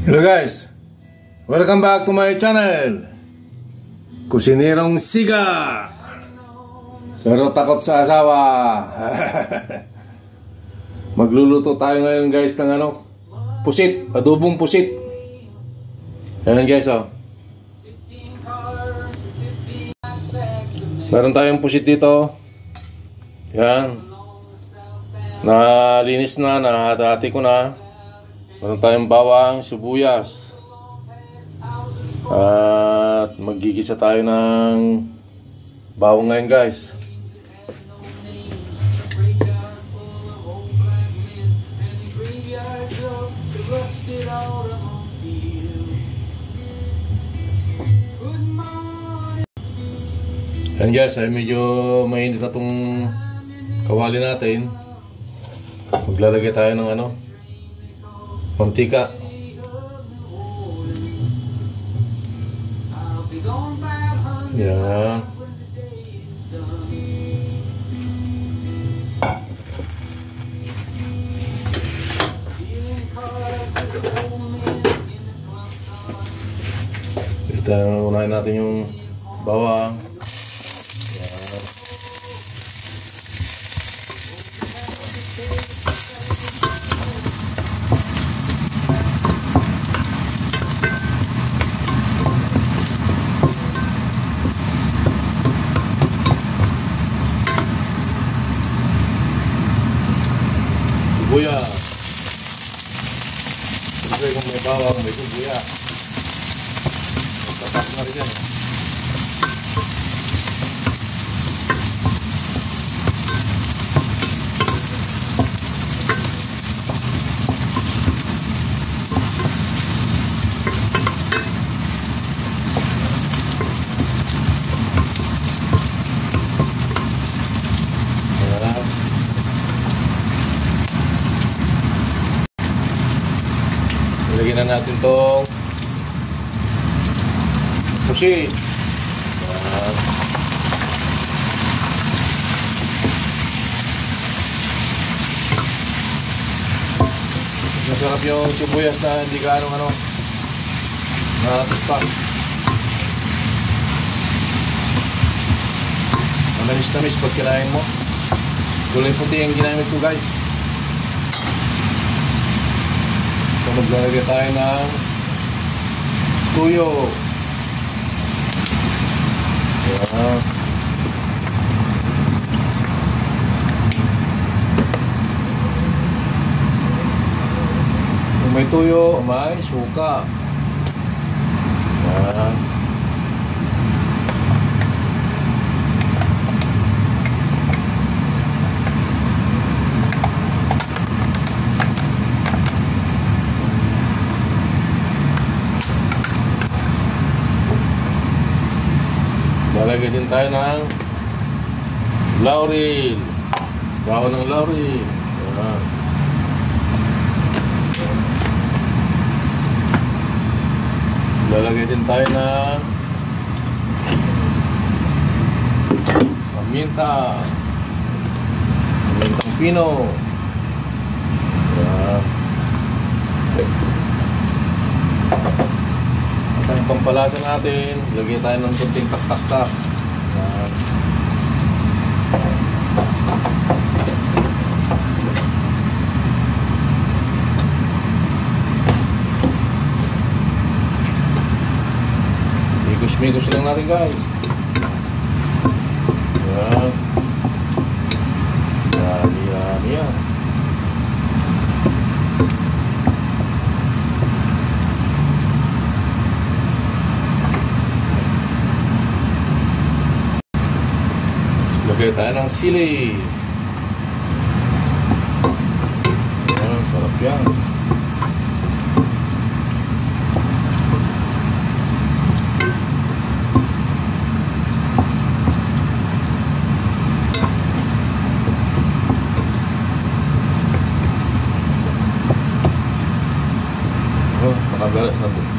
Hello guys, welcome back to my channel, Kusinirong Siga. Pero takot sa asawa. Magluluto tayo ngayon guys ng pusit, adobong pusit. Ayan guys, oh. Meron tayong pusit dito. Yan. Nalinis na, nahati ko na. Meron tayong bawang, sibuyas. At maggigisa tayo ng bawang ngayon guys. Yan guys, ay medyo mainit na itong kawali natin. Maglalagay tayo ng mantika. Yan. Ito, unahin natin yung bawang. Yan. Sibuyas. Siyempre kung may bawang, may sibuyas. Tatak na rin yan. Lagyan na natin itong pusit. Masarap yung sibuyas na hindi ka nakatuspak. Manamis-namis pag kinain mo. Gulay puti yung ginamit ko guys. So maglalagay tayo ng tuyo. Yan. Kung may tuyo, may suka. Yan. Lalagay din tayo ng laurel. Bawang ng laurel. Ayan. Lalagay din tayo ng paminta. Pamintang pino. Ayan. Ang pampalasa natin, lagyan tayo ng kunting tak-tak-tak. Migos-migos lang natin guys. Yan. Yummy yan. Lagay tayo ng sili. Ayan, sarap yan.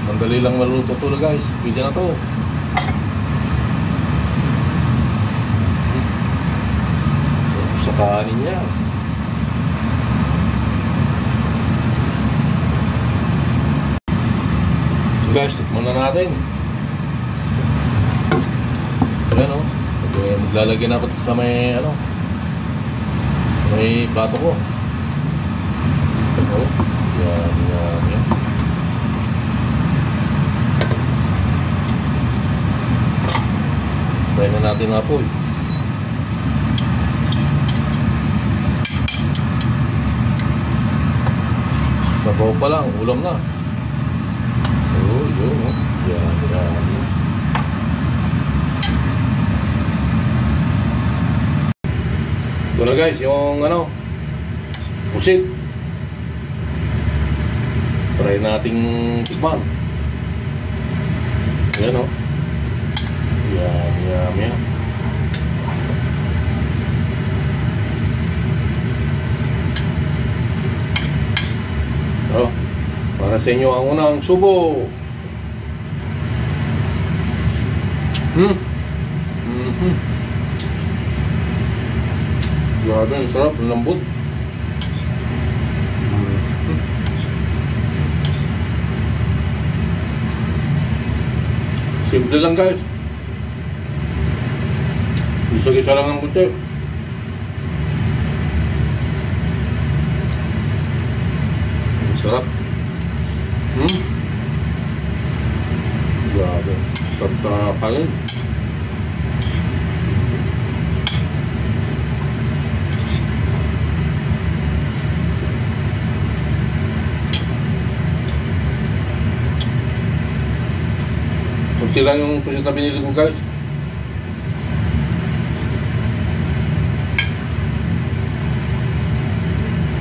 Sandali lang maluto to guys. Pwede na to. Sa kanin niya. Guys, tikman na natin. Ayan o. Maglalagyan ako sa may ano, may plato ko. Oh, yan. Try na natin nga po. Sabaw pa lang, ulam na. Oh, yun. Yan. Ito na guys, yung ano, pusit. Try nating tikman. Ayan o. Yan. So, para sa inyo ang unang subo. Grabe, ang sarap, ang lambot. Simple lang guys. Isa-isa lang ang kutsi. Ang sarap. Grabe, sarap na kanin. Kunti lang yung pusit na binili ko guys.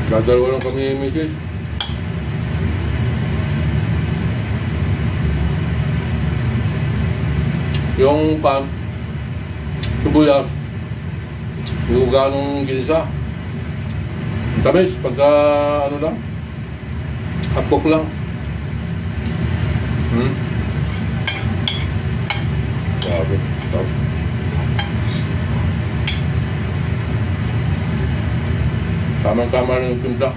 Dadalawa lang kami misis. Yung pan, sibuyas, hindi ko ganong ginisa. Ang tamis, pagka ano lang, hapok lang. Grabe, sarap. Tama-tama rin yung timpla.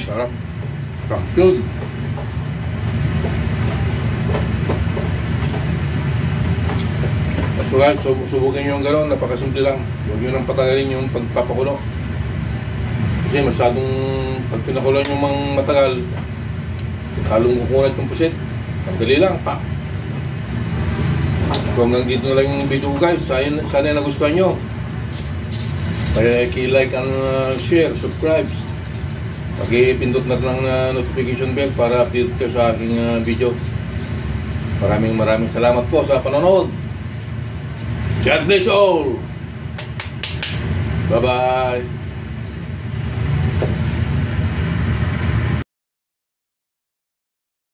Sarap. Sampyod. So guys, subukin nyo yung gano'n, napakasimple lang. Huwag nyo nang patagalin yung pagpapakulo. Kasi masyadong pag pinakulo nyo mang matagal, halong kukunat yung pusit. Magdali lang, pa. So hanggang dito na lang yung video ko guys. Sana nagustuhan nyo. Kaya i-like and share, subscribe. Pag-ipindot na lang na notification bell para update kayo sa aking video. Maraming salamat po sa panonood. God bless you all. Bye-bye.